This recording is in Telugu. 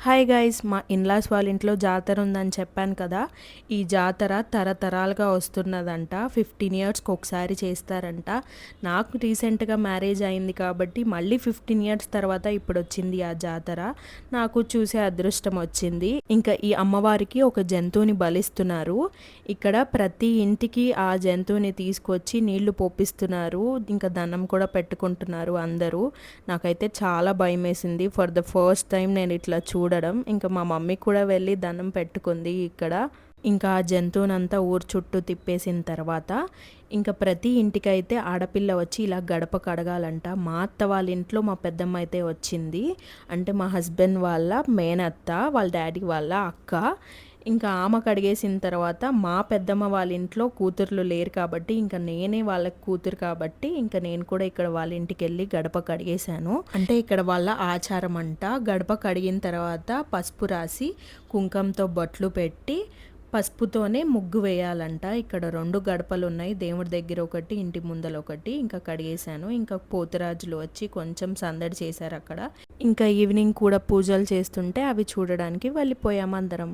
హాయ్ గైస్, మా ఇన్లాస్ వాళ్ళ ఇంట్లో జాతర ఉందని చెప్పాను కదా. ఈ జాతర తరతరాలుగా వస్తున్నదంట. 15 ఇయర్స్కి ఒకసారి చేస్తారంట. నాకు రీసెంట్గా మ్యారేజ్ అయింది కాబట్టి మళ్ళీ 15 ఇయర్స్ తర్వాత ఇప్పుడు వచ్చింది ఆ జాతర. నాకు చూసే అదృష్టం వచ్చింది. ఇంకా ఈ అమ్మవారికి ఒక జంతువుని బలిస్తున్నారు. ఇక్కడ ప్రతి ఇంటికి ఆ జంతువుని తీసుకొచ్చి నీళ్లు పోపిస్తున్నారు. ఇంకా దండం కూడా పెట్టుకుంటున్నారు అందరూ. నాకైతే చాలా భయం వేసింది. ఫర్ ద ఫస్ట్ టైం నేను ఇట్లా చూడడం. ఇంకా మా మమ్మీ కూడా వెళ్ళి దండం పెట్టుకుంది ఇక్కడ. ఇంకా ఆ జంతువునంతా ఊరు చుట్టూ తిప్పేసిన తర్వాత ఇంకా ప్రతి ఇంటికైతే ఆడపిల్ల వచ్చి ఇలా గడప కడగాలంట. మా అత్త వాళ్ళ ఇంట్లో మా పెద్దమ్మ అయితే వచ్చింది. అంటే మా హస్బెండ్ వాళ్ళ మేనత్త, వాళ్ళ డాడీ వాళ్ళ అక్క. ఇంకా ఆమె కడిగేసిన తర్వాత మా పెద్దమ్మ వాళ్ళ ఇంట్లో కూతుర్లు లేరు కాబట్టి ఇంకా నేనే వాళ్ళకి కూతురు కాబట్టి ఇంకా నేను కూడా ఇక్కడ వాళ్ళ ఇంటికి వెళ్ళి గడప కడిగేశాను. అంటే ఇక్కడ వాళ్ళ ఆచారం అంట. గడప కడిగిన తర్వాత పసుపు రాసి కుంకంతో బొట్లు పెట్టి పసుపుతోనే ముగ్గు వేయాలంట. ఇక్కడ 2 గడపలు ఉన్నాయి, దేవుడి దగ్గర ఒకటి, ఇంటి ముందల ఒకటి. ఇంకా కడిగేశాను. ఇంకా పోతురాజులు వచ్చి కొంచెం సందడి చేశారు అక్కడ. ఇంకా ఈవినింగ్ కూడా పూజలు చేస్తుంటే అవి చూడడానికి వెళ్ళిపోయాం అందరం.